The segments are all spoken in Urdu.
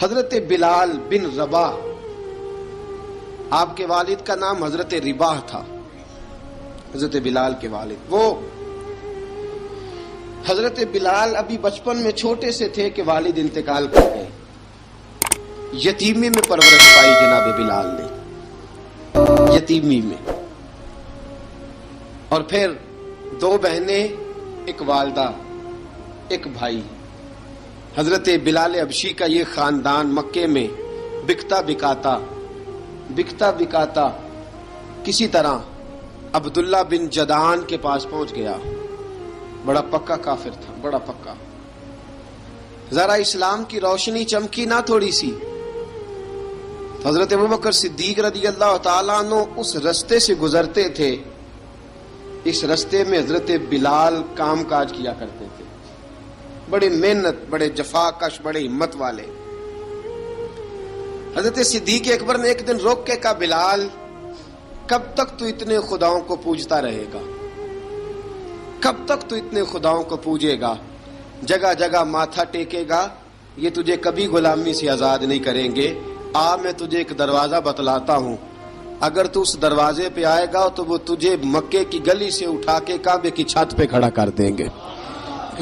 حضرت بلال بن رباح، آپ کے والد کا نام حضرت رباح تھا، حضرت بلال کے والد۔ وہ حضرت بلال ابھی بچپن میں چھوٹے سے تھے کہ والد انتقال کر گئے، یتیمی میں پرورش پائی جناب بلال نے، یتیمی میں، اور پھر دو بہنیں، ایک والدہ، ایک بھائی۔ حضرت بلال حبشی کا یہ خاندان مکے میں بکتا بکاتا کسی طرح عبداللہ بن جدعان کے پاس پہنچ گیا۔ بڑا پکا کافر تھا، بڑا پکا۔ ذرا اسلام کی روشنی چمکی نہ تھوڑی سی، حضرت ابوبکر صدیق رضی اللہ تعالیٰ عنہ اس رستے سے گزرتے تھے، اس رستے میں حضرت بلال کام کاج کیا کرتے تھے، بڑے محنت، بڑے جفاکش، بڑے ہمت والے۔ حضرت صدیق اکبر نے ایک دن روک کے کہا، بلال کب تک تو اتنے خداؤں کو پوجتا رہے گا؟ کب تک تو اتنے خداؤں کو پوجے گا، جگہ جگہ ماتھا ٹیکے گا؟ یہ تجھے کبھی غلامی سے آزاد نہیں کریں گے۔ میں تجھے ایک دروازہ بتلاتا ہوں، اگر تو اس دروازے پہ آئے گا تو وہ تجھے مکے کی گلی سے اٹھا کے کعبے کی چھت پہ کھڑا کر دیں گے۔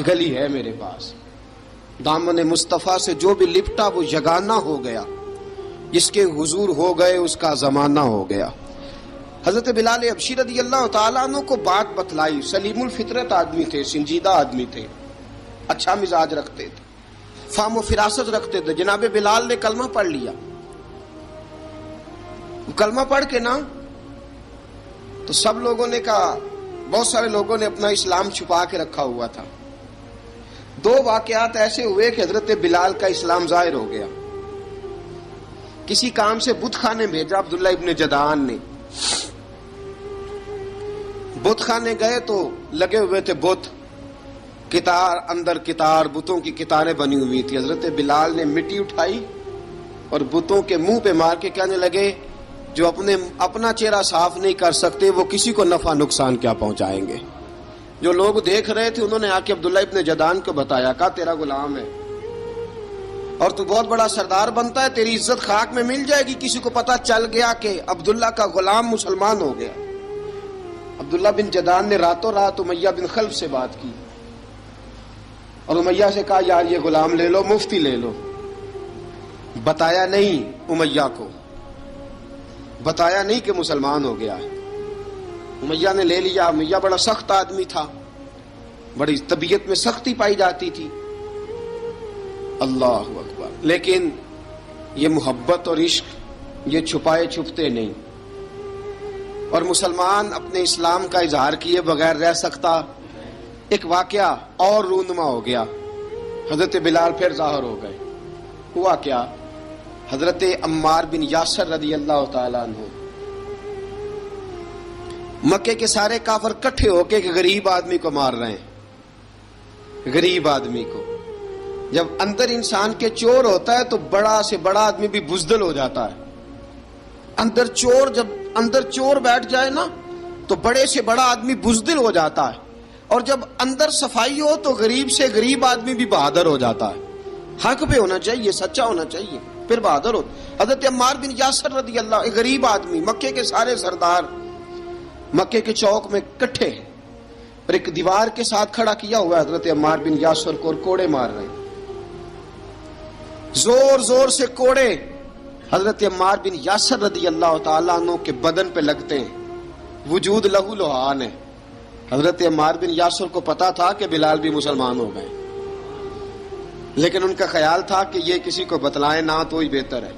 گلی ہے میرے پاس، دامن مصطفیٰ سے جو بھی لپٹا وہ یگانہ ہو گیا، جس کے حضور ہو گئے اس کا زمانہ ہو گیا۔ حضرت بلال حبشی رضی اللہ تعالیٰ عنہ کو بات بتلائی، سلیم الفطرت آدمی تھے، سنجیدہ آدمی تھے، اچھا مزاج رکھتے تھے، فہم و فراست رکھتے تھے۔ جناب بلال نے کلمہ پڑھ لیا، کلمہ پڑھ کے نا تو سب لوگوں نے کہا، بہت سارے لوگوں نے اپنا اسلام چھپا کے رکھا ہوا تھا۔ دو واقعات ایسے ہوئے کہ حضرت بلال کا اسلام ظاہر ہو گیا۔ کسی کام سے بت خانے بھیجا عبداللہ ابن جدعان نے، بت خانے گئے تو لگے ہوئے تھے بت، کتار اندر کتار، بتوں کی کتاریں بنی ہوئی تھی۔ حضرت بلال نے مٹی اٹھائی اور بتوں کے منہ پہ مار کے کہنے لگے، جو اپنا چہرہ صاف نہیں کر سکتے وہ کسی کو نفع نقصان کیا پہنچائیں گے۔ جو لوگ دیکھ رہے تھے انہوں نے آ کے عبداللہ ابن جدعان کو بتایا، کہا تیرا غلام ہے اور تو بہت بڑا سردار بنتا ہے، تیری عزت خاک میں مل جائے گی کسی کو پتہ چل گیا کہ عبداللہ کا غلام مسلمان ہو گیا۔ عبداللہ بن جدعان نے راتوں رات امیہ بن خلف سے بات کی اور امیہ سے کہا، یار یہ غلام لے لو، مفتی لے لو۔ بتایا نہیں امیہ کو، بتایا نہیں کہ مسلمان ہو گیا ہے۔ امیہ نے لے لیا۔ امیہ بڑا سخت آدمی تھا، بڑی طبیعت میں سختی پائی جاتی تھی، اللہ اکبر، لیکن یہ محبت اور عشق یہ چھپائے چھپتے نہیں، اور مسلمان اپنے اسلام کا اظہار کیے بغیر رہ سکتا۔ ایک واقعہ اور رونما ہو گیا، حضرت بلال پھر ظاہر ہو گئے۔ ہوا کیا؟ حضرت عمار بن یاسر رضی اللہ تعالیٰ عنہ، مکے کے سارے کافر کٹھے ہو کے ایک غریب آدمی کو مار رہے ہیں، غریب آدمی کو۔ جب اندر انسان کے چور ہوتا ہے تو بڑا سے بڑا آدمی بھی بزدل ہو جاتا ہے۔ جب اندر چور بیٹھ جائے نا تو بڑے سے بڑا آدمی بزدل ہو جاتا ہے، اور جب اندر صفائی ہو تو غریب سے غریب آدمی بھی بہادر ہو جاتا ہے۔ حق پہ ہونا چاہیے، سچا ہونا چاہیے، پھر بہادر ہو۔ حضرت عمار بن یاسر رضی اللہ، ایک غریب آدمی، مکے کے سارے سردار مکے کے چوک میں کٹھے ہیں اور ایک دیوار کے ساتھ کھڑا کیا ہوا ہے حضرت عمار بن یاسر کو، اور کوڑے مار رہے ہیں، زور زور سے کوڑے حضرت عمار بن یاسر رضی اللہ تعالیٰ عنہ کے بدن پہ لگتے ہیں، وجود لہو لہان ہے۔ حضرت عمار بن یاسر کو پتا تھا کہ بلال بھی مسلمان ہو گئے، لیکن ان کا خیال تھا کہ یہ کسی کو بتلائیں نہ تو ہی بہتر ہے۔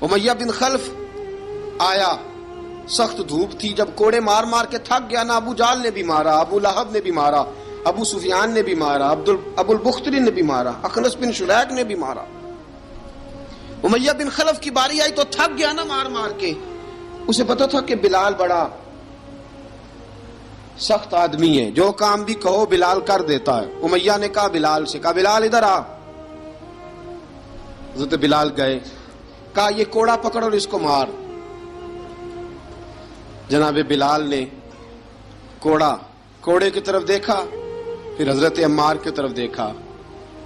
امیہ بن خلف آیا، سخت دھوپ تھی، جب کوڑے مار مار کے تھک گیا نا، ابو جال نے بھی مارا، ابو لہب نے بھی مارا، ابو سفیان نے بھی مارا، ابو البختری نے بھی مارا، اخنس بن شریک نے بھی مارا۔ امیہ بن خلف کی باری آئی تو تھک گیا نا مار مار کے، اسے پتا تھا کہ بلال بڑا سخت آدمی ہے، جو کام بھی کہو بلال کر دیتا ہے۔ امیہ نے کہا بلال سے، کہا بلال ادھر آ۔ حضرت بلال گئے، کہا یہ کوڑا پکڑ اور اس کو مار۔ جناب بلال نے کوڑے کی طرف دیکھا، پھر حضرت عمار کی طرف دیکھا،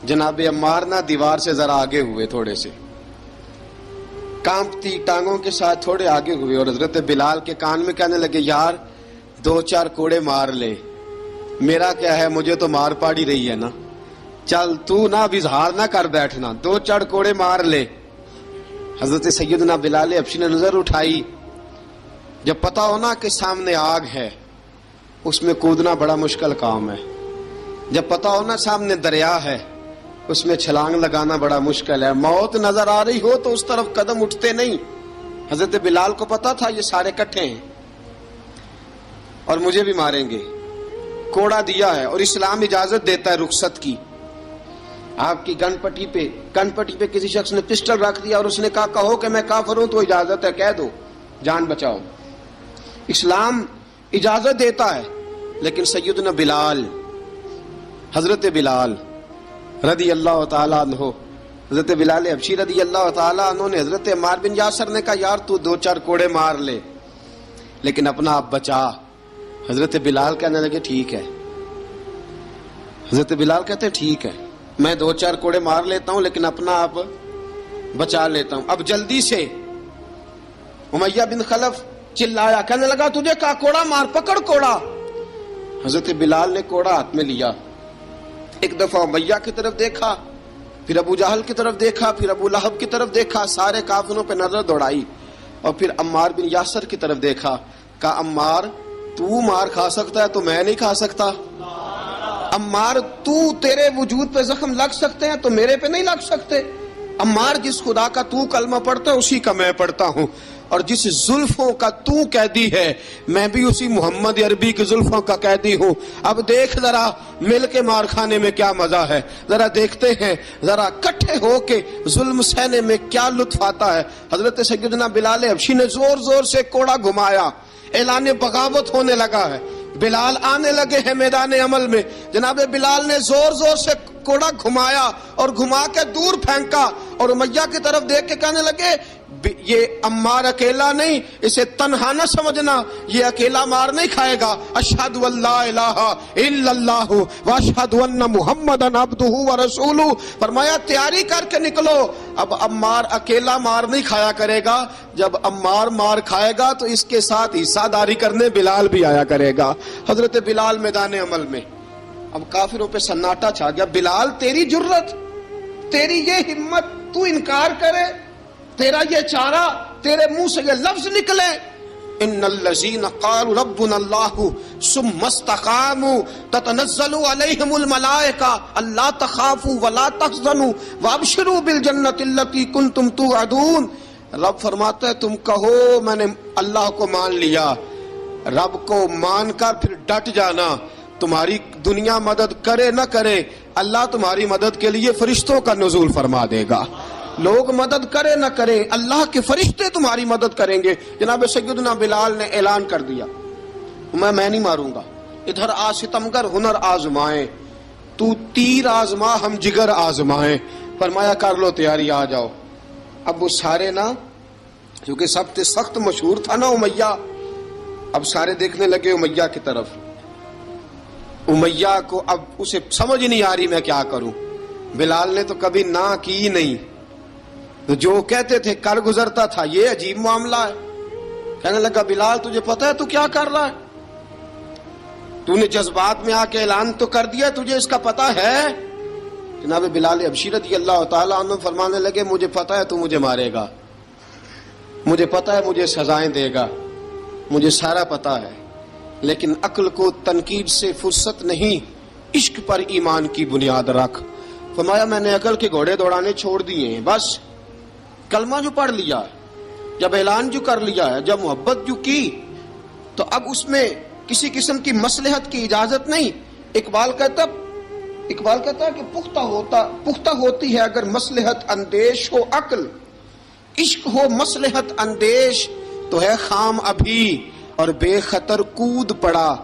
جناب عمار نہ دیوار سے ذرا آگے ہوئے، تھوڑے سے کانپتی ٹانگوں کے ساتھ تھوڑے آگے ہوئے، اور حضرت بلال کے کان میں کہنے لگے یار 2-4 کوڑے مار لے، میرا کیا ہے، مجھے تو مار پاڑی رہی ہے نا، چل تو نہ اب اظہار نہ کر بیٹھنا، 2-4 کوڑے مار لے۔ حضرت سیدنا بلال حبشی نے نظر اٹھائی، جب پتا ہونا کہ سامنے آگ ہے اس میں کودنا بڑا مشکل کام ہے، جب پتا ہونا سامنے دریا ہے اس میں چھلانگ لگانا بڑا مشکل ہے، موت نظر آ رہی ہو تو اس طرف قدم اٹھتے نہیں۔ حضرت بلال کو پتا تھا یہ سارے کٹھے ہیں اور مجھے بھی ماریں گے، کوڑا دیا ہے، اور اسلام اجازت دیتا ہے رخصت کی۔ آپ کی گن پٹی پہ کسی شخص نے پسٹل رکھ دیا اور اس نے کہا کہو کہ میں کافر ہوں تو اجازت ہے، کہہ دو، جان بچاؤ، اسلام اجازت دیتا ہے۔ لیکن سیدنا بلال، حضرت بلال رضی اللہ تعالیٰ عنہ، حضرت بلال حبشی رضی اللہ تعالیٰ عنہ نے حضرت عمار بن یاسر نے کہا یار تو 2-4 کوڑے مار لے لیکن اپنا آپ بچا۔ حضرت بلال کہنے لگے ٹھیک ہے، حضرت بلال کہتے ہیں ٹھیک ہے، میں 2-4 کوڑے مار لیتا ہوں لیکن اپنا آپ بچا لیتا ہوں۔ اب جلدی سے امیہ بن خلف چلایا، کہنے لگا تجھے کہا کوڑا مار، پکڑ کوڑا۔ حضرت بلال نے کوڑا ہاتھ میں لیا، ایک دفعہ امیہ کی طرف دیکھا، پھر ابو جہل کی طرف دیکھا، پھر ابو لہب کی طرف دیکھا، سارے کافروں پہ نظر دوڑائی، اور پھر عمار بن یاسر کی طرف دیکھا، کہا عمار تو مار کھا سکتا ہے تو میں نہیں کھا سکتا، عمار تیرے وجود پہ زخم لگ سکتے ہیں تو میرے پہ نہیں لگ سکتے، عمار جس خدا کا تو کلمہ پڑھتا ہے اسی کا میں پڑھتا ہوں، اور جس زلفوں کا تو قیدی ہے میں بھی اسی محمد عربی کی زلفوں کا قیدی ہوں۔ اب دیکھ ذرا مل کے مار کھانے میں کیا مزہ ہے، ذرا دیکھتے ہیں، ذرا کٹھے ہو کے ظلم سہنے میں کیا لطف آتا ہے۔ حضرت سیدنا بلال حبشی نے زور زور سے کوڑا گھمایا، اعلان بغاوت ہونے لگا ہے، بلال آنے لگے ہیں میدان عمل میں۔ جناب بلال نے زور زور سے کوڑا گھمایا اور گھما کے دور پھینکا، اور امیہ کی طرف دیکھ کے کہنے لگے یہ عمار اکیلا نہیں، اسے تنہا نہ سمجھنا، یہ اکیلا مار نہیں کھائے گا۔ اشہد ان لا الہ الا اللہ واشہد ان محمدًا عبدہ ورسولہ، فرمایا تیاری کر کے نکلو، اب عمار اکیلا مار نہیں کھایا کرے گا، جب عمار مار کھائے گا تو اس کے ساتھ حصہ داری کرنے بلال بھی آیا کرے گا۔ حضرت بلال میدان عمل میں، اب کافروں پہ سناٹا چھا گیا۔ بلال تیری جرت، تیری یہ ہمت، تو انکار کرے، تیرا یہ چارہ، تیرے منہ سے یہ لفظ نکلے، ان الذین قالوا ربنا اللہ ثم استقاموا تتنزل علیہم الملائکہ الا تخافوا ولا تحزنوا وابشروا بالجنۃ التی کنتم توعدون۔ رب فرماتا ہے تم کہو میں نے اللہ کو مان لیا، رب کو مان کر پھر ڈٹ جانا، تمہاری دنیا مدد کرے نہ کرے اللہ تمہاری مدد کے لیے فرشتوں کا نزول فرما دے گا، لوگ مدد کرے نہ کرے اللہ کے فرشتے تمہاری مدد کریں گے۔ جناب سیدنا بلال نے اعلان کر دیا میں نہیں ماروں گا، ادھر آ ستمگر ہنر آزمائیں، تو تیر آزما ہم جگر آزمائیں، فرمایا کر لو تیاری آ جاؤ۔ اب وہ سارے نا، کیونکہ سب سے سخت مشہور تھا نا امیہ، اب سارے دیکھنے لگے امیہ کی طرف، امیہ کو اب اسے سمجھ نہیں آ رہی میں کیا کروں۔ بلال نے تو کبھی نہ کی نہیں، تو جو کہتے تھے کر گزرتا تھا، یہ عجیب معاملہ ہے۔ کہنے لگا بلال تجھے پتا ہے تو کیا کر رہا ہے، تو نے جذبات میں آ کے اعلان تو کر دیا، تجھے اس کا پتا ہے؟ جناب بلال حبشی رضی اللہ تعالیٰ عنہ فرمانے لگے مجھے پتا ہے تو مجھے مارے گا، مجھے پتا ہے مجھے سزائیں دے گا، مجھے سارا پتا ہے، لیکن عقل کو تنقید سے فرصت نہیں، عشق پر ایمان کی بنیاد رکھ۔ فرمایا میں نے عقل کے گھوڑے دوڑانے چھوڑ دیے ہیں، بس کلمہ جو پڑھ لیا ہے، جب اعلان جو کر لیا ہے، جب محبت جو کی تو اب اس میں کسی قسم کی مصلحت کی اجازت نہیں۔ اقبال کہتا ہے کہ پختہ ہوتی ہے اگر مصلحت اندیش ہو عقل، عشق ہو مصلحت اندیش تو ہے خام ابھی، اور بے خطر کود پڑا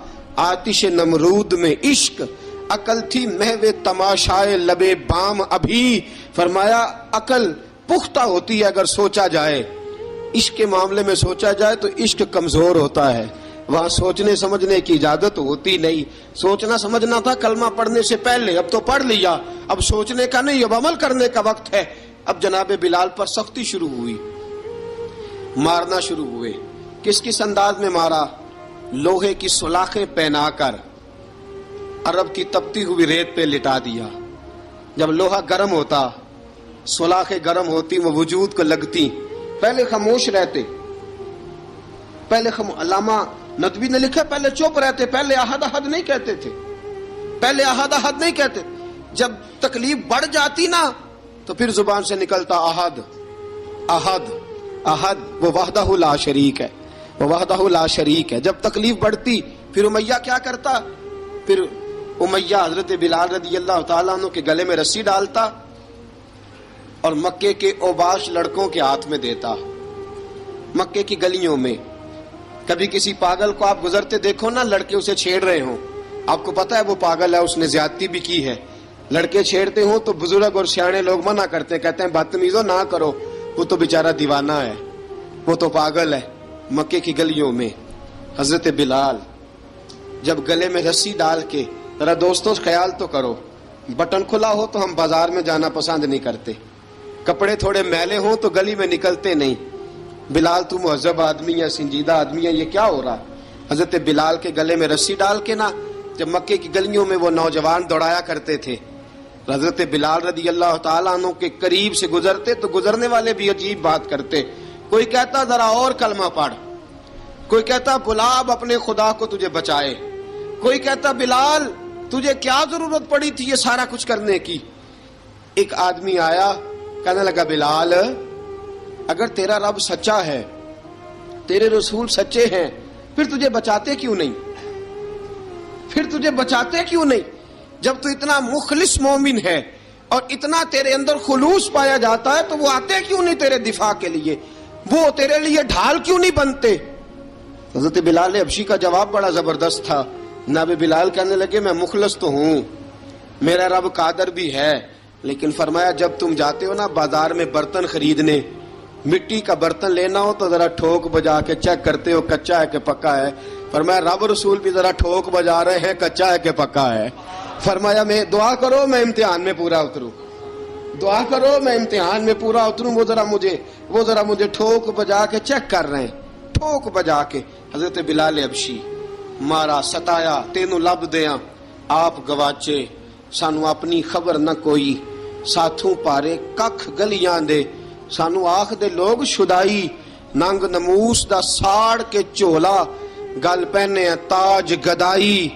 آتش نمرود میں عشق، عقل تھی محو تماشائے لبے بام ابھی۔ فرمایا عقل پختہ ہوتی ہے اگر سوچا جائے، عشق کے معاملے میں سوچا جائے تو عشق کمزور ہوتا ہے، وہاں سوچنے سمجھنے کی اجازت ہوتی نہیں. سوچنا سمجھنا تھا کلمہ پڑھنے سے پہلے، اب تو پڑھ لیا، اب سوچنے کا نہیں، اب عمل کرنے کا وقت ہے. اب جناب بلال پر سختی شروع ہوئی، مارنا شروع ہوئے. کس انداز میں مارا؟ لوہے کی سلاخیں پہنا کر عرب کی تپتی ہوئی ریت پہ لٹا دیا. جب لوہا گرم ہوتا، سلاخیں گرم ہوتی، وہ وجود کو لگتی. پہلے خاموش رہتے، پہلے علامہ ندوی نے لکھا پہلے چپ رہتے، پہلے احد احد نہیں کہتے تھے، پہلے احد احد نہیں کہتے. جب تکلیف بڑھ جاتی نا تو پھر زبان سے نکلتا احد احد احد. وہ وحدہ لا شریک ہے، وہ وحدہ لا شریک ہے. جب تکلیف بڑھتی پھر امیہ کیا کرتا؟ پھر امیہ حضرت بلال رضی اللہ تعالیٰ عنہ کے گلے میں رسی ڈالتا اور مکے کے اوباش لڑکوں کے ہاتھ میں دیتا. مکے کی گلیوں میں کبھی کسی پاگل کو آپ گزرتے دیکھو نا، لڑکے اسے چھیڑ رہے ہوں، آپ کو پتا ہے وہ پاگل ہے، اس نے زیادتی بھی کی ہے. لڑکے چھیڑتے ہوں تو بزرگ اور سیانے لوگ منع کرتے ہیں، کہتے ہیں بدتمیزوں نہ کرو، وہ تو بیچارہ دیوانہ ہے، وہ تو پاگل ہے. مکے کی گلیوں میں حضرت بلال جب گلے میں رسی ڈال کے، ذرا دوستوں خیال تو کرو، بٹن کھلا ہو تو ہم بازار میں جانا پسند نہیں کرتے، کپڑے تھوڑے میلے ہوں تو گلی میں نکلتے نہیں. بلال تو مہذب آدمی ہے، سنجیدہ آدمی ہے، یہ کیا ہو رہا؟ حضرت بلال کے گلے میں رسی ڈال کے نا جب مکے کی گلیوں میں وہ نوجوان دوڑایا کرتے تھے، حضرت بلال رضی اللہ تعالیٰ عنہ کے قریب سے گزرتے تو گزرنے والے بھی عجیب بات کرتے. کوئی کہتا ذرا اور کلمہ پڑھ، کوئی کہتا بلا اب اپنے خدا کو تجھے بچائے، کوئی کہتا بلال تجھے کیا ضرورت پڑی تھی یہ سارا کچھ کرنے کی. ایک آدمی آیا کہنے لگا بلال اگر تیرا رب سچا ہے، تیرے رسول سچے ہیں، پھر تجھے بچاتے کیوں نہیں؟ پھر تجھے بچاتے کیوں نہیں؟ جب تو اتنا مخلص مومن ہے اور اتنا تیرے اندر خلوص پایا جاتا ہے تو وہ آتے کیوں نہیں تیرے دفاع کے لیے؟ وہ تیرے لیے ڈھال کیوں نہیں بنتے؟ حضرت بلال حبشی کا جواب بڑا زبردست تھا. جناب بلال کہنے لگے میں مخلص تو ہوں، میرا رب قادر بھی ہے، لیکن فرمایا جب تم جاتے ہو نا بازار میں برتن خریدنے، مٹی کا برتن لینا ہو تو ذرا ٹھوک بجا کے چیک کرتے ہو کچا ہے کہ پکا ہے. فرمایا رب رسول بھی ذرا ٹھوک بجا رہے ہیں کچا ہے کہ پکا ہے. فرمایا میں دعا کرو میں امتحان میں پورا اتروں، دعا کرو میں امتحان میں پورا اتروں. وہ ذرا مجھے ٹھوک بجا کے چیک کر رہے ہیں، ٹھوک بجا کے. حضرت بلال حبشی مارا ستایا تینوں لب دیاں آپ گواچے، سانو اپنی خبر نہ کوئی، ساتھوں پارے ککھ گلیاں دے، سانو آخ دے لوگ شدائی، ننگ نموس دا ساڑ کے چولا، گل پہنے تاج گدائی،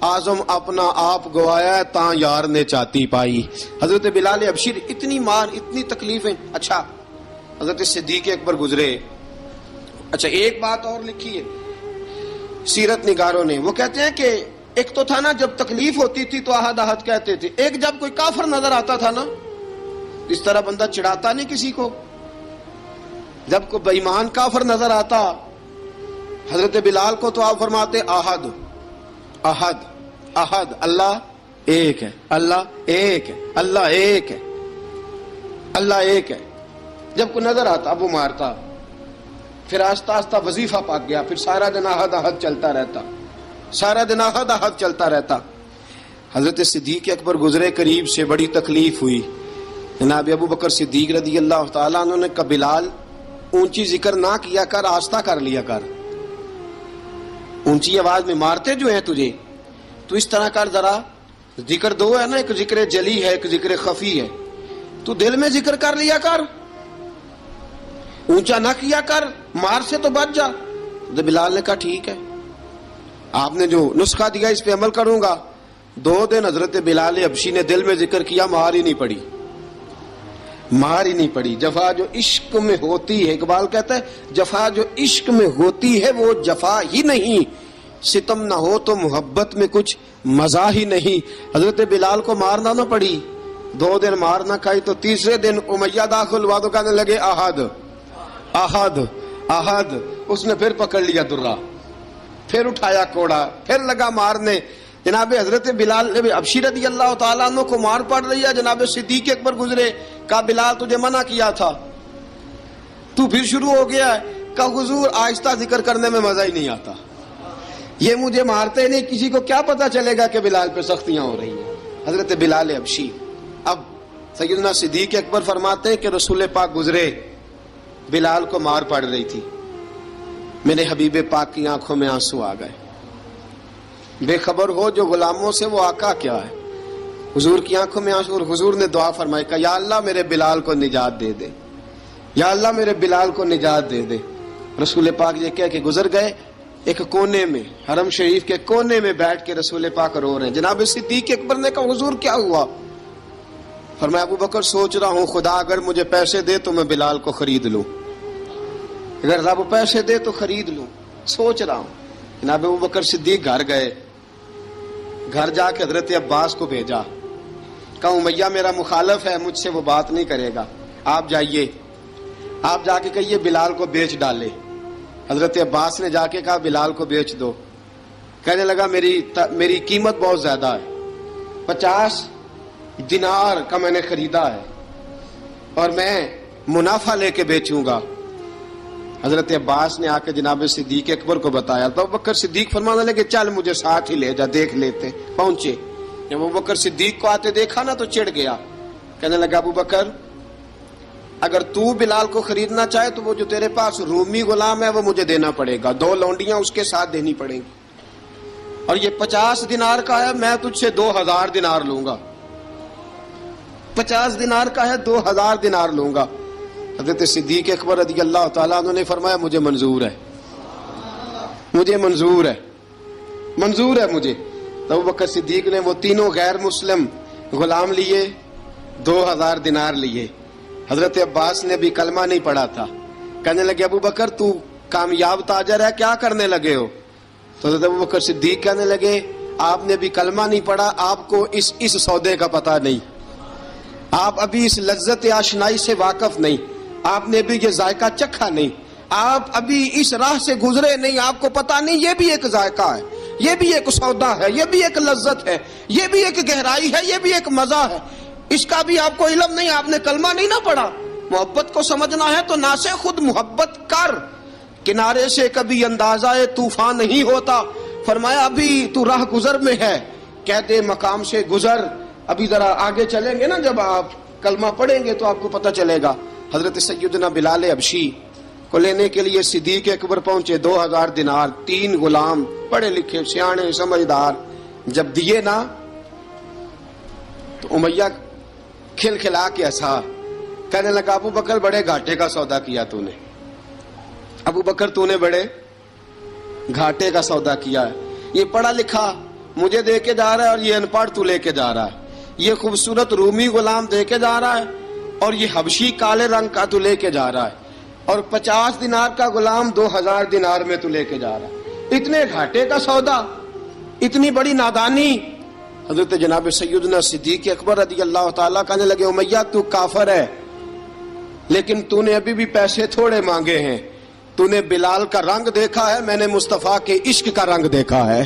آزم اپنا آپ گوایا تاں یار نے چاتی پائی. حضرت بلال حبشی اتنی مار، اتنی تکلیفیں. اچھا حضرت صدیق اکبر گزرے. اچھا ایک بات اور لکھی ہے سیرت نگاروں نے، وہ کہتے ہیں کہ ایک تو تھا نا جب تکلیف ہوتی تھی تو احد احد کہتے تھے، ایک جب کوئی کافر نظر آتا تھا نا اس طرح بندہ چڑھاتا نہیں کسی کو، جب کوئی بے ایمان کافر نظر آتا حضرت بلال کو تو آپ فرماتے احد احد احد، اللہ ایک ہے، اللہ ایک ہے، اللہ ایک ہے، اللہ ایک ہے. جب کوئی نظر آتا اب وہ مارتا. پھر آہستہ آہستہ وظیفہ پاک گیا، پھر سارا دن احد احد چلتا رہتا، سارا دن احد احد چلتا رہتا. حضرت صدیق اکبر گزرے قریب سے، بڑی تکلیف ہوئی. جناب ابو بکر صدیق رضی اللہ تعالیٰ عنہ نے کہا بلال اونچی ذکر نہ کیا کر، آہستہ کر لیا کر، اونچی آواز میں مارتے جو ہیں تجھے تو اس طرح کر، ذرا ذکر دو ہے نا، ایک ذکر جلی ہے ایک ذکر خفی ہے، تو دل میں ذکر کر لیا کر، اونچا نہ کیا کر، مار سے تو بچ جا. بلال نے کہا ٹھیک ہے، آپ نے جو نسخہ دیا اس پہ عمل کروں گا. 2 دن حضرت بلال حبشی نے دل میں ذکر کیا، مار ہی نہیں پڑی، مار ہی نہیں پڑی. جفا جو عشق میں ہوتی ہے، اقبال کہتا ہے جفا جو عشق میں ہوتی ہے وہ جفا ہی نہیں، ستم نہ ہو تو محبت میں کچھ مزہ ہی نہیں. حضرت بلال کو مارنا نہ پڑی، 2 دن مار نہ کھائی تو تیسرے دن امیہ داخل ہوا تو کہنے لگے احد احد احد. اس نے پھر پکڑ لیا درہ، پھر اٹھایا کوڑا، پھر لگا مارنے. جناب حضرت بلال حبشی رضی اللہ تعالیٰ عنہ کو مار پڑ رہی ہے. جناب صدیق اکبر گزرے، کہا بلال تجھے منع کیا تھا، تو پھر شروع ہو گیا ہے. کہا حضور آہستہ ذکر کرنے میں مزہ ہی نہیں آتا، یہ مجھے مارتے نہیں، کسی کو کیا پتا چلے گا کہ بلال پہ سختیاں ہو رہی ہیں. حضرت بلال حبشی. اب سیدنا صدیق اکبر فرماتے ہیں کہ رسول پاک گزرے، بلال کو مار پڑ رہی تھی، میرے حبیب پاک کی آنکھوں میں آنسو آ گئے. بے خبر ہو جو غلاموں سے وہ آقا کیا ہے. حضور کی آنکھوں میں آنسو، اور حضور نے دعا فرمائی کہ یا اللہ میرے بلال کو نجات دے دے، یا اللہ میرے بلال کو نجات دے دے. رسول پاک یہ کہہ کے گزر گئے. ایک کونے میں، حرم شریف کے کونے میں بیٹھ کے رسول پاک رو رہے ہیں. جناب صدیق اکبر نے کہا حضور کیا ہوا؟ فرمایا ابو بکر سوچ رہا ہوں خدا اگر مجھے پیسے دے تو میں بلال کو خرید لوں، اگر رب پیسے دے تو خرید لوں، سوچ رہا ہوں. جناب ابو بکر صدیق گھر گئے، گھر جا کے حضرت عباس کو بھیجا، کہا امیہ میرا مخالف ہے، مجھ سے وہ بات نہیں کرے گا، آپ جائیے، آپ جا کے کہیے بلال کو بیچ ڈالے. حضرت عباس نے جا کے کہا بلال کو بیچ دو. کہنے لگا میری قیمت بہت زیادہ ہے، 50 دینار کا میں نے خریدا ہے اور میں منافع لے کے بیچوں گا. حضرت عباس نے آ کے جناب صدیق اکبر کو بتایا تو ابوبکر صدیق فرمانے لگے چل مجھے ساتھ ہی لے جا، دیکھ لیتے. پہنچے، جب ابوبکر صدیق کو آتے دیکھا نا تو چڑ گیا. کہنے لگا ابو بکر اگر تو بلال کو خریدنا چاہے تو وہ جو تیرے پاس رومی غلام ہے وہ مجھے دینا پڑے گا، 2 لونڈیاں اس کے ساتھ دینی پڑیں گی، اور یہ 50 دینار کا ہے، میں تجھ سے 2000 دینار لوں گا. 50 دینار کا ہے، 2000 دینار لوں گا. حضرت صدیق اکبر رضی اللہ تعالیٰ عنہ نے فرمایا مجھے منظور ہے، مجھے منظور ہے، منظور ہے مجھے. تو ابوبکر صدیق نے وہ تینوں غیر مسلم غلام لیے، 2000 دینار لیے. حضرت عباس نے بھی کلمہ نہیں پڑھا تھا. کہنے لگے ابو بکر تو کامیاب تاجر ہے، کیا کرنے لگے ہو؟ تو حضرت ابو بکر صدیق کہنے لگے آپ نے بھی کلمہ نہیں پڑھا، آپ کو اس سودے کا پتہ نہیں، آپ ابھی اس لذت آشنائی سے واقف نہیں، آپ نے بھی یہ ذائقہ چکھا نہیں، آپ ابھی اس راہ سے گزرے نہیں، آپ کو پتہ نہیں یہ بھی ایک ذائقہ ہے، یہ بھی ایک سودا ہے، یہ بھی ایک لذت ہے، یہ بھی ایک گہرائی ہے، یہ بھی ایک مزہ ہے، اس کا بھی آپ کو علم نہیں، آپ نے کلمہ نہیں نہ پڑھا. محبت کو سمجھنا ہے تو نہ سے خود محبت کر، کنارے سے کبھی اندازہ طوفان نہیں ہوتا. فرمایا ابھی تو راہ گزر میں ہے، کہتے مقام سے گزر، ابھی ذرا آگے چلیں گے نا، جب آپ کلمہ پڑھیں گے تو آپ کو پتہ چلے گا. حضرت سیدنا بلال حبشی کو لینے کے لیے صدیق اکبر پہنچے، 2000 دینار، 3 غلام پڑھے لکھے سیانے سمجھدار. جب دیے نا تو امیہ کھل کھلا کے ہنسا، کہنے لگا ابو بکر بڑے گھاٹے کا سودا کیا تو نے، ابو بکر تو نے بڑے گھاٹے کا سودا کیا ہے. یہ پڑھا لکھا مجھے دے کے جا رہا ہے اور یہ ان پڑھ تو لے کے جا رہا ہے، یہ خوبصورت رومی غلام دے کے جا رہا ہے اور یہ حبشی کالے رنگ کا تو لے کے جا رہا ہے، اور 50 دینار کا غلام 2000 دینار میں تو لے کے جا رہا ہے. اتنے گھاٹے کا سودا، اتنی بڑی نادانی. حضرت جناب سیدنا صدیق اکبر رضی اللہ تعالیٰ کہنے لگے امیہ تو کافر ہے، لیکن تو نے ابھی بھی پیسے تھوڑے مانگے ہیں، تو نے بلال کا رنگ دیکھا ہے، میں نے مصطفیٰ کے عشق کا رنگ دیکھا ہے.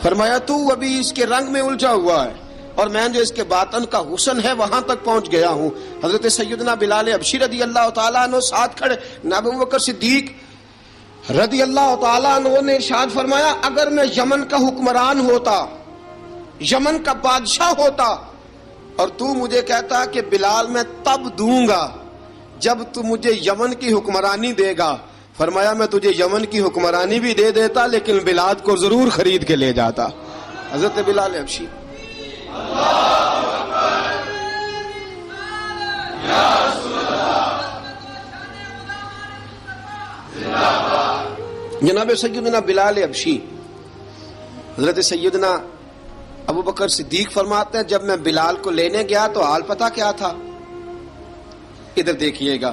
فرمایا تو ابھی اس کے رنگ میں الجھا ہوا ہے اور میں جو اس کے باطن کا حسن ہے وہاں تک پہنچ گیا ہوں. حضرت سیدنا بلال حبشی رضی اللہ تعالیٰ عنہ ساتھ کھڑے، جناب ابوبکر صدیق رضی اللہ تعالیٰ عنہ نے ارشاد فرمایا اگر میں یمن کا حکمران ہوتا، یمن کا بادشاہ ہوتا، اور تو مجھے کہتا کہ بلال میں تب دوں گا جب تو مجھے یمن کی حکمرانی دے گا، فرمایا میں تجھے یمن کی حکمرانی بھی دے دیتا لیکن بلال کو ضرور خرید کے لے جاتا. حضرت بلال حبشی. جناب سیدنا بلال حبشی، حضرت سیدنا ابو بکر صدیق فرماتے ہیں جب میں بلال کو لینے گیا تو حال پتہ کیا تھا؟ ادھر دیکھیے گا.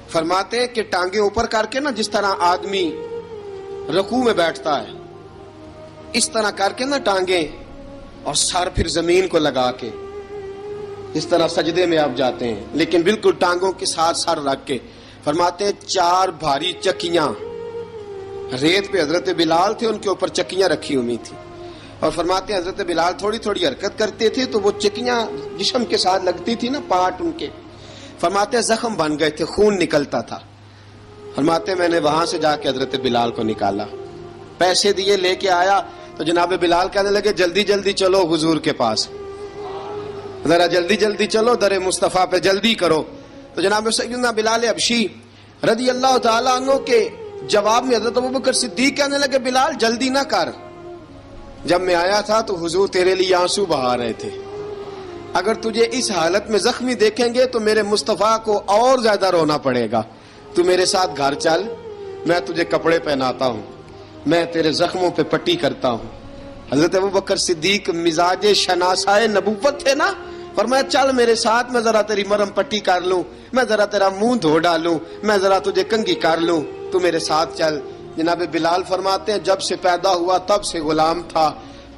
فرماتے ہیں کہ ٹانگیں اوپر کر کے نا جس طرح آدمی رکوع میں بیٹھتا ہے اس طرح کر کے نا ٹانگیں، اور سر پھر زمین کو لگا کے اس طرح سجدے میں آپ جاتے ہیں، لیکن بالکل ٹانگوں کے ساتھ سر رکھ کے. فرماتے ہیں 4 بھاری چکیاں ریت پہ حضرت بلال تھے، ان کے اوپر چکیاں رکھی ہوئی تھی، اور فرماتے ہیں حضرت بلال تھوڑی تھوڑی حرکت کرتے تھے تو وہ چکیاں جسم کے ساتھ لگتی تھی نا، پارٹ ان کے، فرماتے ہیں زخم بن گئے تھے، خون نکلتا تھا. فرماتے ہیں میں نے وہاں سے جا کے حضرت بلال کو نکالا، پیسے دیے لے کے آیا تو جناب بلال کہنے لگے جلدی جلدی چلو حضور کے پاس، ذرا جلدی جلدی چلو، در مصطفیٰ پہ جلدی کرو۔ تو جناب سیدنا بلال حبشی رضی اللہ تعالیٰ عنہ کے جواب میں حضرت ابوبکر صدیق کہنے لگے بلال جلدی نہ کر، جب میں آیا تھا تو حضور تیرے لیے آنسو بہا رہے تھے، اگر تجھے اس حالت میں زخمی دیکھیں گے تو میرے مصطفیٰ کو اور زیادہ رونا پڑے گا، تو میرے ساتھ گھر چل، میں تجھے کپڑے پہناتا ہوں، میں تیرے زخموں پہ پٹی کرتا ہوں۔ حضرت ابوبکر صدیق مزاج شناسائے نبوت تھے نا، فرمایا چل میرے ساتھ، میں ذرا تیری مرم پٹی کر لوں، میں ذرا تیرا منہ دھو ڈالوں، میں ذرا تجھے کنگھی کر لوں، تو میرے ساتھ چل۔ جناب بلال فرماتے ہیں جب سے پیدا ہوا تب سے غلام تھا،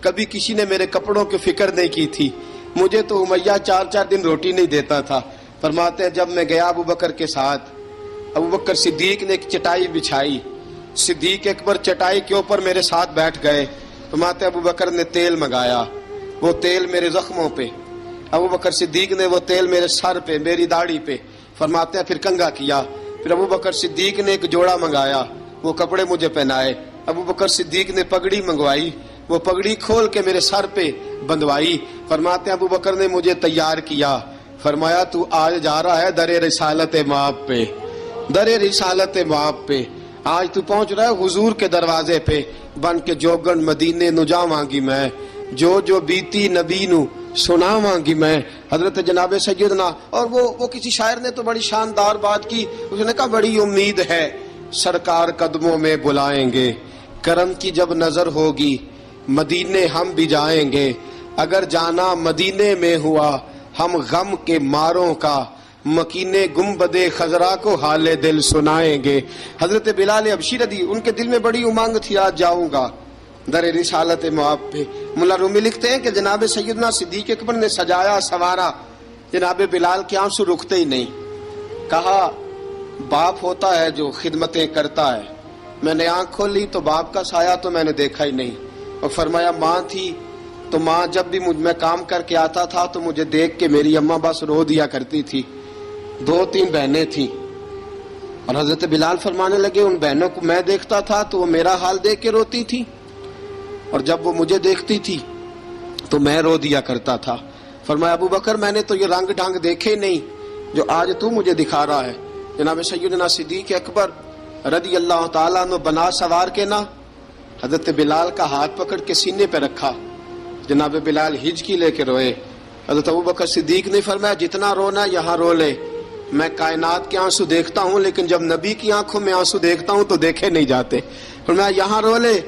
کبھی کسی نے میرے کپڑوں کی فکر نہیں کی تھی، مجھے تو امیہ 4 دن روٹی نہیں دیتا تھا۔ فرماتے ہیں جب میں گیا ابوبکر کے ساتھ، ابوبکر صدیق نے ایک چٹائی بچھائی، صدیق اکبر چٹائی کے اوپر میرے ساتھ بیٹھ گئے۔ فرماتے ہیں ابوبکر نے تیل منگایا، وہ تیل میرے زخموں پہ، ابوبکر صدیق نے وہ تیل میرے سر پہ، میری داڑھی پہ، فرماتے ہیں پھر کنگھا کیا، پھر ابوبکر صدیق نے ایک جوڑا منگایا، وہ کپڑے مجھے پہنائے، ابوبکر صدیق نے پگڑی منگوائی، وہ پگڑی کھول کے میرے سر پہ بندھوائی۔ فرماتے ہیں ابوبکر نے مجھے تیار کیا، فرمایا تو آج جا رہا ہے در رسالت مآب پہ، در رسالت مآب پہ، آج تو پہنچ رہا ہے حضور کے دروازے پہ، بن کے جوگن مدینے نو جاواں گی میں، جو بیتی نبی نو سناواں گی میں۔ حضرت جناب سیدنا، اور وہ کسی شاعر نے تو بڑی شاندار بات کی، اس نے کہا بڑی امید ہے سرکار قدموں میں بلائیں گے، کرم کی جب نظر ہوگی مدینے ہم بھی جائیں گے، اگر جانا مدینے میں ہوا ہم غم کے ماروں کا، مکینے گنبد خضرا کو حال دل سنائیں گے۔ حضرت بلال حبشی رضی ان کے دل میں بڑی امنگ تھی آج جاؤں گا در رسالت مآب پہ۔ ملا رومی لکھتے ہیں کہ جناب سیدنا صدیق اکبر نے سجایا سوارا، جناب بلال کے آنسو رکتے ہی نہیں، کہا باپ ہوتا ہے جو خدمتیں کرتا ہے، میں نے آنکھ کھولی تو باپ کا سایہ تو میں نے دیکھا ہی نہیں، اور فرمایا ماں تھی تو ماں جب بھی میں کام کر کے آتا تھا تو مجھے دیکھ کے میری اماں بس رو دیا کرتی تھی، 2-3 بہنیں تھیں، اور حضرت بلال فرمانے لگے ان بہنوں کو میں دیکھتا تھا تو وہ میرا حال دیکھ کے روتی تھی، اور جب وہ مجھے دیکھتی تھی تو میں رو دیا کرتا تھا۔ فرمایا ابوبکر میں نے تو یہ رنگ ڈھنگ دیکھے نہیں جو آج تو مجھے دکھا رہا ہے۔ جناب سیدنا صدیق اکبر رضی اللہ تعالیٰ عنہ بنا سوار کے نا حضرت بلال کا ہاتھ پکڑ کے سینے پہ رکھا، جناب بلال ہجکی لے کے روئے۔ حضرت ابوبکر صدیق نے فرمایا جتنا رونا یہاں رو لے، میں کائنات کے آنسو دیکھتا ہوں لیکن جب نبی کی آنکھوں میں آنسو دیکھتا ہوں تو دیکھے نہیں جاتے، فرمایا یہاں رو لے،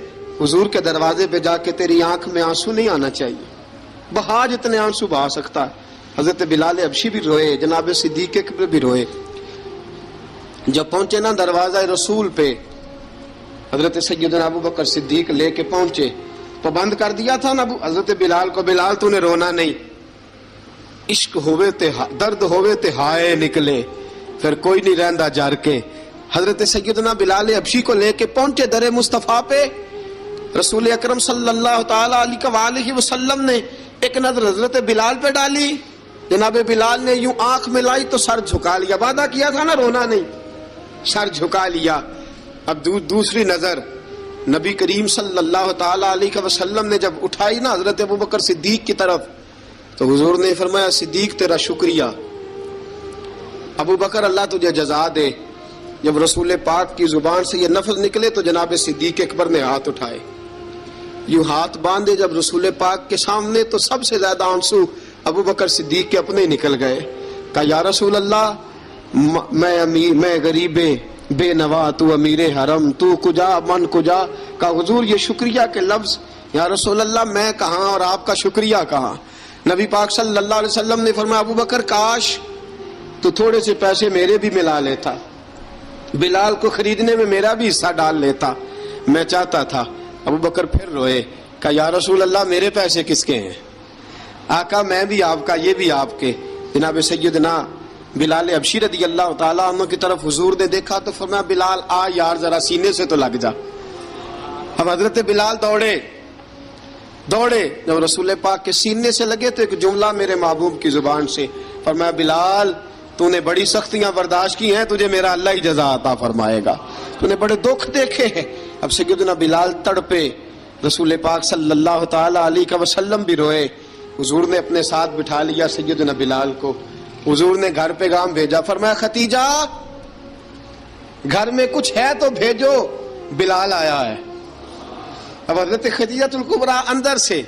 حضور کے دروازے پہ جا کے تیری آنکھ میں آنسو نہیں آنا چاہیے، بہا جتنے آنسو بہا سکتا ہے۔ حضرت بلال حبشی بھی روئے، جناب صدیق اکبر بھی روئے۔ جب پہنچے نا دروازہ رسول پہ، حضرت سیدنا ابوبکر صدیق لے کے پہنچے، پابند کر دیا تھا نا حضرت بلال کو، بلال تو نے رونا نہیں، عشق ہوئے تے درد ہوئے تے ہائے نکلے، پھر کوئی نہیں رہندا جر کے۔ حضرت سیدنا بلال حبشی کو لے کے پہنچے در مصطفیٰ پہ، رسول اکرم صلی اللہ تعالی علیہ وسلم نے ایک نظر حضرت بلال پہ ڈالی، جناب بلال نے یوں آنکھ ملائی تو سر جھکا لیا، وعدہ کیا تھا نا رونا نہیں، سر جھکا لیا۔ اب دوسری نظر نبی کریم صلی اللہ تعالی علیہ وسلم نے جب اٹھائی نا حضرت ابوبکر صدیق کی طرف، تو حضور نے فرمایا صدیق تیرا شکریہ، ابوبکر اللہ تجھے جزا دے۔ جب رسول پاک کی زبان سے یہ لفظ نکلے تو جناب صدیق اکبر نے ہاتھ اٹھائے، یوں ہاتھ باندھے جب رسول پاک کے سامنے، تو سب سے زیادہ آنسو ابوبکر صدیق کے اپنے نکل گئے۔ کہا یا رسول اللہ میں غریب بے نوا، تو امیر حرم، تو کجا من کجا۔ کہا حضور یہ شکریہ کے لفظ، یا رسول اللہ میں کہاں اور آپ کا شکریہ کہاں۔ نبی پاک صلی اللہ علیہ وسلم نے فرمایا ابوبکر کاش تو تھوڑے سے پیسے میرے بھی ملا لیتا، بلال کو خریدنے میں میرا بھی حصہ ڈال لیتا، میں چاہتا تھا۔ ابوبکر پھر روئے، کہا یا رسول اللہ میرے پیسے کس کے ہیں؟ آقا میں بھی آپ کا، یہ بھی آپ کے۔ جناب سیدنا بلال حبشی رضی اللہ تعالیٰ عنہ کی طرف حضور نے دیکھا تو فرمایا بلال آ یار ذرا سینے سے تو لگ جا۔ اب حضرت بلال دوڑے، جب رسول پاک کے سینے سے لگے تو ایک جملہ میرے محبوب کی زبان سے، فرمایا بلال تو نے بڑی سختیاں برداشت کی ہیں، تجھے میرا اللہ ہی جزا عطا فرمائے گا، تو نے بڑے دکھ دیکھے ہیں، اب سیدنا بلال تڑپے، رسول پاک صلی اللہ تعالی علیہ وسلم بھی روئے. حضور نے اپنے ساتھ بٹھا لیا سیدنا بلال کو. حضور نے گھر پیغام بھیجا، فرمایا ختیجہ گھر میں کچھ ہے تو بھیجو، بلال آیا ہے. اب حضرت خدیجہ الکبریٰ اندر سے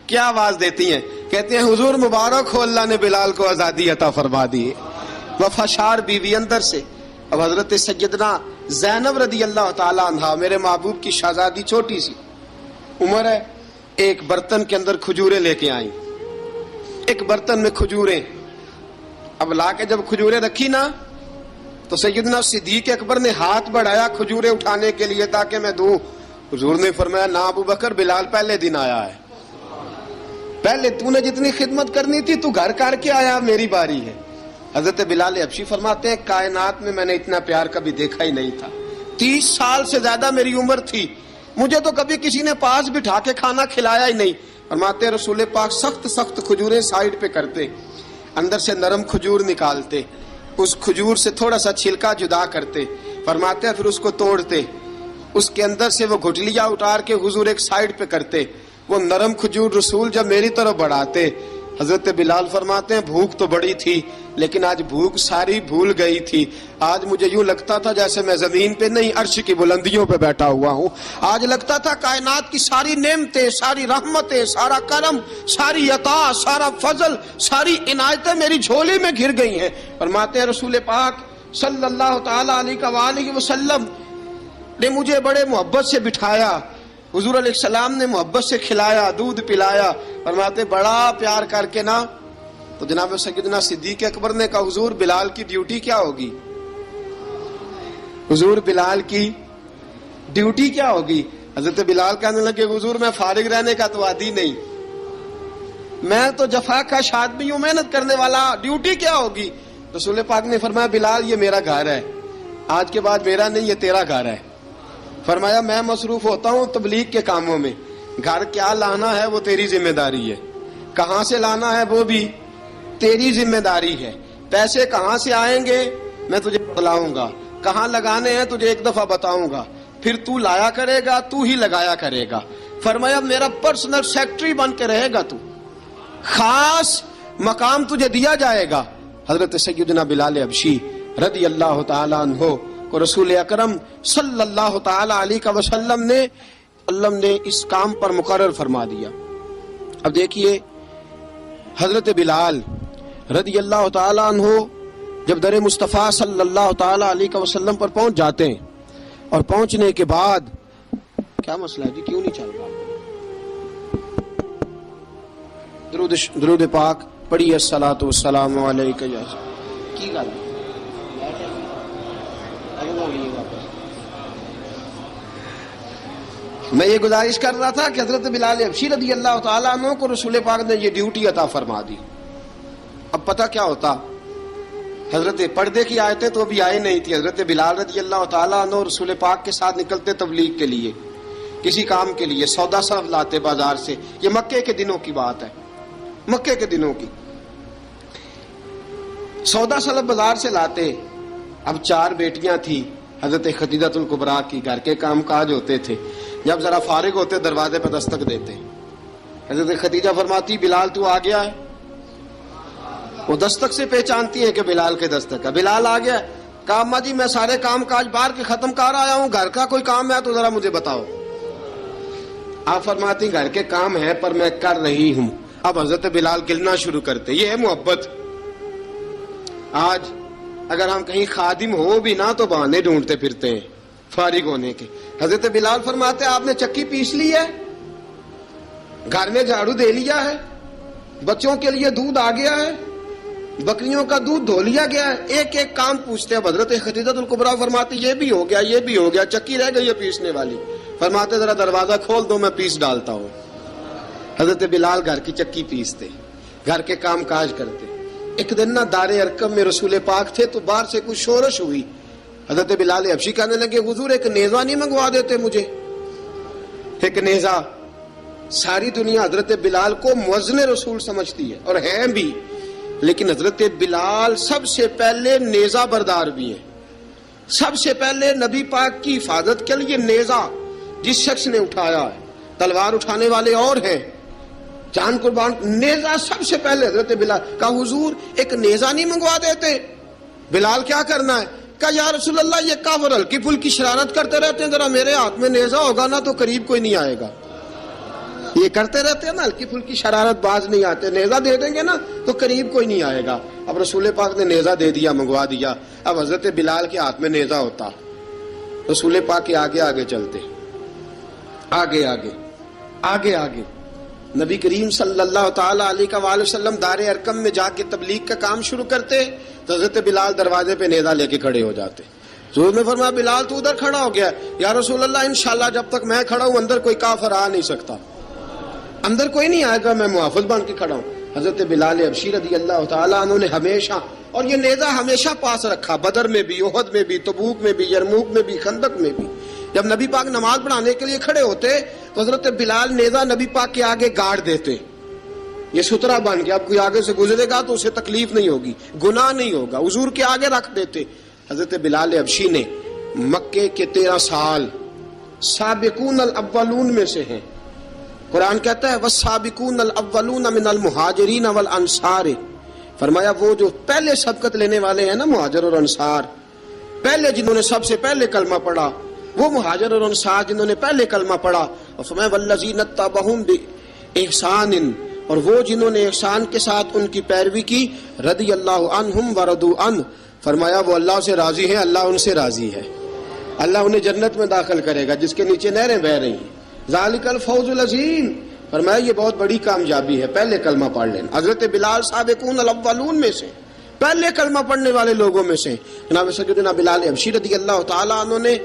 کیا آواز دیتی ہیں؟ کہتے ہیں حضور مبارک ہو، اللہ نے بلال کو آزادی عطا فرما دی. وفاشار بیوی اندر سے. اب حضرت سیدنا زینب رضی اللہ تعالی عنہا، میرے محبوب کی شہزادی، چھوٹی سی عمر ہے، ایک برتن کے اندر کھجوریں لے کے آئیں. ایک برتن میں کھجوریں. اب لا کے جب کھجوریں رکھی نا تو سیدنا صدیق اکبر نے ہاتھ بڑھایا کھجوریں اٹھانے کے لیے تاکہ میں دوں. حضور نے فرمایا نہ ابو بکر، بلال پہلے دن آیا ہے، پہلے تو نے جتنی خدمت کرنی تھی تو گھر کر کے آیا، میری باری ہے. حضرت بلال حبشی فرماتے ہیں کائنات میں نے اتنا پیار کبھی دیکھا ہی نہیں تھا. 30 سال سے زیادہ میری عمر تھی، مجھے تو کبھی کسی نے پاس بٹھا کے کھانا کھلایا ہی نہیں. فرماتے ہیں رسول پاک سخت سخت کھجوریں سائیڈ پہ کرتے، اندر سے نرم کھجور نکالتے، اس کھجور سے تھوڑا سا چھلکا جدا کرتے. فرماتے ہیں پھر اس کو توڑتے، اس کے اندر سے وہ گھٹلیاں اتار کے حضور ایک سائیڈ پہ کرتے. وہ نرم کھجور رسول جب میری طرف بڑھاتے، حضرت بلال فرماتے ہیں بھوک تو بڑی تھی لیکن آج بھوک ساری بھول گئی تھی. آج مجھے یوں لگتا تھا جیسے میں زمین پہ نہیں عرش کی بلندیوں پہ بیٹھا ہوا ہوں. آج لگتا تھا کائنات کی ساری نعمتیں، ساری رحمتیں، سارا کرم، ساری عطا، سارا فضل، ساری عنایتیں میری جھولی میں گھر گئی ہیں. فرماتے ہیں رسول پاک صلی اللہ تعالی علیہ وآلہ وسلم نے مجھے بڑے محبت سے بٹھایا، حضور علیہ السلام نے محبت سے کھلایا، دودھ پلایا. فرماتے بڑا پیار کر کے نا تو جناب سیدنا صدیق اکبر نے کہا حضور بلال کی ڈیوٹی کیا ہوگی؟ حضور بلال کی ڈیوٹی کیا ہوگی؟ حضرت بلال کہنے لگے حضور میں فارغ رہنے کا تو عادی نہیں، میں تو جفا کا آدمی ہوں، محنت کرنے والا، ڈیوٹی کیا ہوگی؟ رسول پاک نے فرمایا بلال یہ میرا گھر ہے، آج کے بعد میرا نہیں یہ تیرا گھر ہے. فرمایا میں مصروف ہوتا ہوں تبلیغ کے کاموں میں، گھر کیا لانا ہے وہ تیری ذمہ داری ہے، کہاں سے لانا ہے وہ بھی تیری ذمہ داری ہے، پیسے کہاں سے آئیں گے میں تجھے بتلاؤں گا، کہاں لگانے ہیں تجھے ایک دفعہ بتاؤں گا، پھر تو لایا کرے گا، تو ہی لگایا کرے گا. فرمایا میرا پرسنل سیکٹری بن کے رہے گا، تو خاص مقام تجھے دیا جائے گا. حضرت سیدنا بلال حبشی رضی اللہ تعالی عنہ کو رسول اکرم صلی اللہ تعالی علیہ وسلم نے اس کام پر مقرر فرما دیا. اب دیکھیے حضرت بلال رضی اللہ تعالی عنہ جب در مصطفیٰ صلی اللہ تعالی علیہ وسلم پر پہنچ جاتے ہیں اور پہنچنے کے بعد کیا مسئلہ ہے جی، کیوں نہیں چل رہا؟ درود پاک پڑھیے الصلاۃ والسلام علیک یا کی گل میں یہ گزارش کر رہا تھا کہ حضرت بلال حبشی رضی اللہ تعالیٰ عنہ کو رسول پاک نے یہ ڈیوٹی عطا فرما دی. اب پتہ کیا ہوتا، حضرت پردے کی آیتیں تو ابھی آئے نہیں تھی. حضرت بلال رضی اللہ تعالیٰ عنہ رسول پاک کے ساتھ نکلتے تبلیغ کے لیے، کسی کام کے لیے، سودا سلف لاتے بازار سے. یہ مکے کے دنوں کی بات ہے، مکے کے دنوں کی. سودا سلف بازار سے لاتے. اب 4 بیٹیاں تھیں حضرت خدیجہ الکبریٰ کی، گھر کے کام کاج ہوتے تھے. جب ذرا فارغ ہوتے دروازے پہ دستک دیتے. حضرت خدیجہ فرماتی بلال تو آ گیا ہے. وہ دستک سے پہچانتی ہیں کہ بلال کے دستک ہے. بلال آ گیا. کہا اماں جی میں سارے کام کاج باہر کے ختم کر آیا ہوں، گھر کا کوئی کام ہے تو ذرا مجھے بتاؤ. آپ فرماتی گھر کے کام ہے پر میں کر رہی ہوں. اب حضرت بلال گلنا شروع کرتے. یہ ہے محبت. آج اگر ہم کہیں خادم ہو بھی نہ تو بہانے ڈھونڈتے پھرتے ہیں فارغ ہونے کے. حضرت بلال فرماتے آپ نے چکی پیس لی ہے، گھر میں جھاڑو دے لیا ہے، بچوں کے لیے دودھ آ گیا ہے، بکریوں کا دودھ دھو لیا گیا ہے. ایک ایک کام پوچھتے ہیں. حضرت خدیجہ الکبریٰ فرماتی یہ بھی ہو گیا، یہ بھی ہو گیا، چکی رہ گئی ہے پیسنے والی. فرماتے ذرا دروازہ کھول دو میں پیس ڈالتا ہوں. حضرت بلال گھر کی چکی پیستے، گھر کے کام کاج کرتے. ایک دن نہ دار ارقم میں رسول پاک تھے تو باہر سے کچھ شورش ہوئی. حضرت بلال حبشی کہنے لگے حضور ایک نیزہ نہیں منگوا دیتے مجھے؟ ایک نیزہ. ساری دنیا حضرت بلال کو مؤذن رسول سمجھتی ہے اور ہیں بھی، لیکن حضرت بلال سب سے پہلے نیزہ بردار بھی ہیں. سب سے پہلے نبی پاک کی حفاظت کے لیے نیزہ جس شخص نے اٹھایا ہے، تلوار اٹھانے والے اور ہیں، جان قربان، نیزہ سب سے پہلے حضرت بلال کا، حضور ایک نیزہ نہیں منگوا دیتے؟ بلال کیا کرنا ہے؟ کہا یا رسول اللہ یہ کافر ہلکی پھلکی شرارت کرتے رہتے ہیں، ذرا میرے ہاتھ میں نیزہ ہوگا نا تو قریب کوئی نہیں آئے گا. یہ کرتے رہتے ہیں نا ہلکی پھلکی شرارت، باز نہیں آتے، نیزہ دے دیں گے نا تو قریب کوئی نہیں آئے گا. اب رسول پاک نے نیزہ دے دیا، منگوا دیا. اب حضرت بلال کے ہاتھ میں نیزہ ہوتا، رسول پاک کے آگے آگے چلتے، آگے آگے آگے آگے. نبی کریم صلی اللہ تعالی علیہ وآلہ وسلم دار ارقم میں جا کے تبلیغ کا کام شروع کرتے تو حضرت بلال دروازے پہ نیزہ لے کے کھڑے ہو جاتے. حضور نے فرمایا بلال تو ادھر کھڑا ہو گیا. یا رسول اللہ انشاءاللہ جب تک میں کھڑا ہوں اندر کوئی کافر آ نہیں سکتا، اندر کوئی نہیں آئے گا، میں محافظ بن کے کھڑا ہوں. حضرت بلال حبشی رضی اللہ تعالیٰ عنہ نے ہمیشہ، اور یہ نیزہ ہمیشہ پاس رکھا، بدر میں بھی، احد میں بھی، تبوک میں بھی، یرموک میں بھی، خندق میں بھی. جب نبی پاک نماز پڑھانے کے لیے کھڑے ہوتے تو حضرت بلال نیزہ نبی پاک کے آگے گاڑ دیتے. یہ سترا بن گیا، اب کوئی آگے سے گزرے گا تو اسے تکلیف نہیں ہوگی، گناہ نہیں ہوگا، حضور کے آگے رکھ دیتے. حضرت بلال حبشی نے مکے کے 13 سال سابقون الاولون میں سے ہیں. قرآن کہتا ہے والسابقون الاولون من المہاجرین والانصار، فرمایا وہ جو پہلے سبقت لینے والے ہیں نا مہاجر اور انصار، پہلے جنہوں نے سب سے پہلے کلمہ پڑھا، وہ مہاجر اور انصار جنہوں نے پہلے کلمہ پڑھا. اور فرمایا والذین اتبعوہم باحسان، اور وہ جنہوں نے احسان کے ساتھ ان کی پیروی کی، رضی اللہ عنہم ورضوا عنہ، فرمایا وہ اللہ سے راضی ہیں، اللہ ان سے راضی ہے، اللہ انہیں جنت میں داخل کرے گا جس کے نیچے نہریں بہہ رہی ہیں. ذالک الفوز العظیم، فرمایا یہ بہت بڑی کامیابی ہے پہلے کلمہ پڑھ لینا. حضرت بلال سابقون الاولون میں سے، پہلے کلمہ پڑھنے والے لوگوں میں سے. جناب سیدنا بلال حبشی رضی اللہ تعالیٰ عنہ نے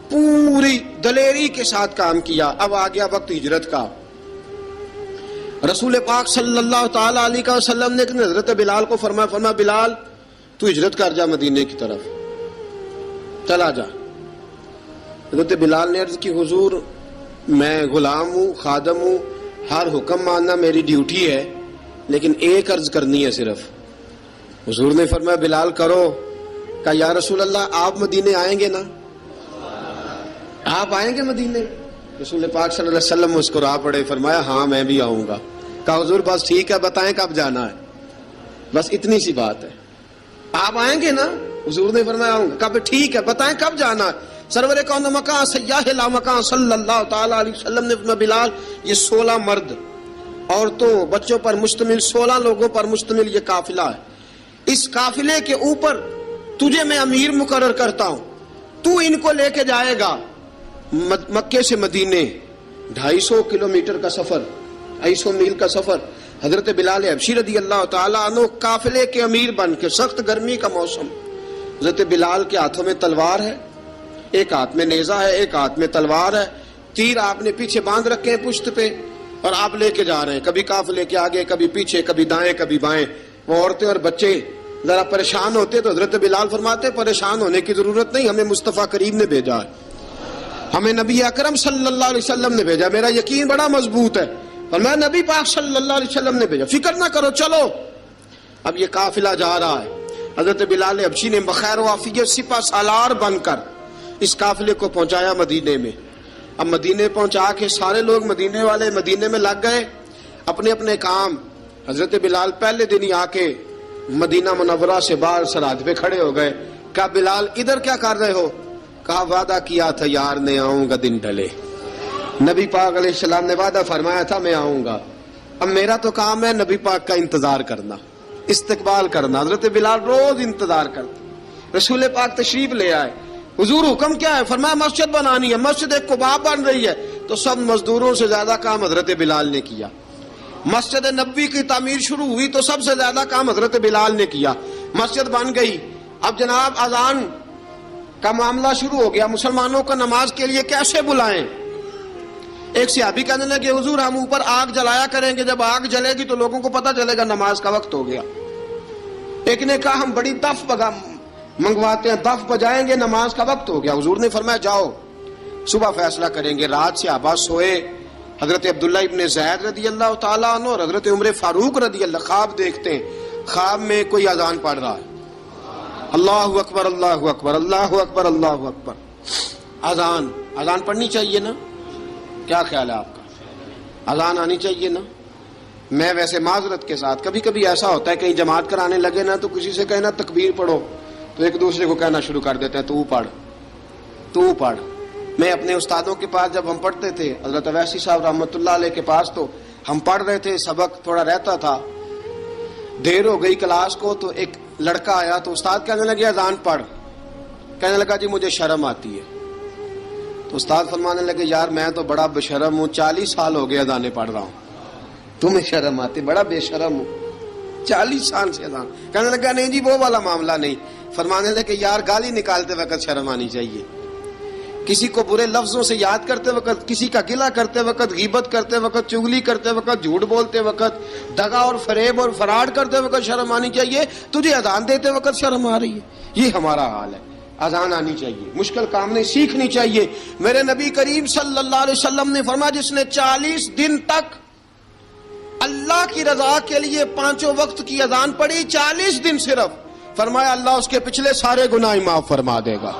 پوری دلیری کے ساتھ کام کیا. اب آ گیا وقت ہجرت کا. رسول پاک صلی اللہ تعالیٰ علیہ وسلم نے حضرت بلال کو فرمایا بلال تو ہجرت کر جا مدینے کی طرف، چلا جا. حضرت بلال نے عرض کی حضور میں غلام ہوں، خادم ہوں، ہر حکم ماننا میری ڈیوٹی ہے، لیکن ایک عرض کرنی ہے صرف. حضور نے فرمایا بلال کرو. کہا یا رسول اللہ آپ مدینے آئیں گے نا؟ آپ آئیں گے مدینے؟ رسول پاک صلی اللہ علیہ وسلم مسکرا پڑے، فرمایا ہاں میں بھی آؤں گا. کہا حضور بس ٹھیک ہے، بتائیں کب جانا ہے، بس اتنی سی بات ہے. آپ آئیں گے نا؟ حضور نے فرمایا آؤں گا. کہا ٹھیک ہے، بتائیں کب جانا ہے. سرور کون مکان سیاح لا مکان صلی اللہ تعالی علیہ وسلم نے فرمایا بلال یہ 16 مرد، عورتوں، بچوں پر مشتمل، 16 لوگوں پر مشتمل یہ قافلہ ہے. اس قافلے کے اوپر تجھے میں امیر مقرر کرتا ہوں، تو ان کو لے کے جائے گا مکے سے مدینے. 250 کلومیٹر کا سفر، 250 میل کا سفر. حضرت بلال حبشی رضی اللہ تعالیٰ عنہ قافلے کے امیر بن کے، سخت گرمی کا موسم، حضرت بلال کے ہاتھوں میں تلوار ہے، ایک ہاتھ میں نیزہ ہے، ایک ہاتھ میں تلوار ہے، تیر آپ نے پیچھے باندھ رکھے ہیں پشت پہ، اور آپ لے کے جا رہے ہیں، کبھی قافلے کے آگے، کبھی پیچھے، کبھی دائیں کبھی بائیں. وہ عورتیں اور بچے ذرا پریشان ہوتے تو حضرت بلال فرماتے پریشان ہونے کی ضرورت نہیں، ہمیں مصطفیٰ کریم نے بھیجا ہے، ہمیں نبی اکرم صلی اللہ علیہ وسلم نے بھیجا، میرا یقین بڑا مضبوط ہے، اور میں نبی پاک صلی اللہ علیہ وسلم نے بھیجا، فکر نہ کرو چلو. اب یہ قافلہ جا رہا ہے. حضرت بلال حبشی نے بخیر و عافیت سپہ سالار بن کر اس قافلے کو پہنچایا مدینے میں. اب مدینے پہنچا کے سارے لوگ مدینے والے مدینے میں لگ گئے اپنے اپنے کام. حضرت بلال پہلے دن ہی آ کے مدینہ منورہ سے باہر سرحد پہ کھڑے ہو گئے. کہا بلال ادھر کیا کر رہے ہو؟ کہا وعدہ کیا تھا یار نے آؤں گا دن ڈھلے. نبی پاک علیہ السلام نے وعدہ فرمایا تھا میں آؤں گا. اب میرا تو کام ہے نبی پاک کا انتظار کرنا، استقبال کرنا. حضرت بلال روز انتظار کرتے. رسول پاک تشریف لے آئے. حضور حکم کیا ہے؟ فرمایا مسجد بنانی ہے. مسجد قباء بن رہی ہے. تو سب مزدوروں سے زیادہ کام حضرت بلال نے کیا. مسجد نبوی کی تعمیر شروع ہوئی تو سب سے زیادہ کام حضرت بلال نے کیا. مسجد بن گئی. اب جناب اذان کا معاملہ شروع ہو گیا، مسلمانوں کو نماز کے لیے کیسے بلائیں؟ ایک صحابی کہنے لگے حضور ہم اوپر آگ جلایا کریں گے، جب آگ جلے گی تو لوگوں کو پتہ چلے گا نماز کا وقت ہو گیا. ایک نے کہا ہم بڑی دف منگواتے ہیں، دف بجائیں گے، نماز کا وقت ہو گیا. حضور نے فرمایا جاؤ صبح فیصلہ کریں گے. رات سے صحابہ سوئے. حضرت عبداللہ ابن زید رضی اللہ تعالیٰ عنہ اور حضرت عمر فاروق رضی اللہ خواب دیکھتے ہیں. خواب میں کوئی اذان پڑھ رہا ہے، اللہ اکبر اللہ اکبر اللہ اکبر اللہ اکبر. اذان پڑھنی چاہیے نا؟ کیا خیال ہے آپ کا؟ اذان آنی چاہیے نا؟ میں ویسے معذرت کے ساتھ کبھی کبھی ایسا ہوتا ہے کہیں جماعت کرانے لگے نا تو کسی سے کہنا تکبیر پڑھو تو ایک دوسرے کو کہنا شروع کر دیتے ہیں تو پڑھ. میں اپنے استادوں کے پاس جب ہم پڑھتے تھے حضرت اویسی صاحب رحمۃ اللہ علیہ کے پاس تو ہم پڑھ رہے تھے, سبق تھوڑا رہتا تھا, دیر ہو گئی کلاس کو تو ایک لڑکا آیا تو استاد کہنے لگے اذان پڑھ. کہنے لگا جی مجھے شرم آتی ہے. تو استاد فرمانے لگے یار میں تو بڑا بشرم ہوں, 40 سال ہو گئے اذانیں پڑھ رہا ہوں, تمہیں شرم آتی؟ بڑا بے شرم ہوں, 40 سال سے اذان. کہنے لگا نہیں جی وہ والا معاملہ نہیں. فرمانے لگے یار گالی نکالتے وقت شرم آنی چاہیے, کسی کو برے لفظوں سے یاد کرتے وقت, کسی کا گلہ کرتے وقت, غیبت کرتے وقت, چغلی کرتے وقت, جھوٹ بولتے وقت, دغا اور فریب اور فراڈ کرتے وقت شرم آنی چاہیے. تجھے اذان دیتے وقت شرم آ رہی ہے. یہ ہمارا حال ہے. اذان آنی چاہیے, مشکل کام نہیں, سیکھنی چاہیے. میرے نبی کریم صلی اللہ علیہ وسلم نے فرمایا جس نے 40 دن تک اللہ کی رضا کے لیے 5 وقت کی اذان پڑھی, 40 دن صرف, فرمایا اللہ اس کے پچھلے سارے گناہ معاف فرما دے گا.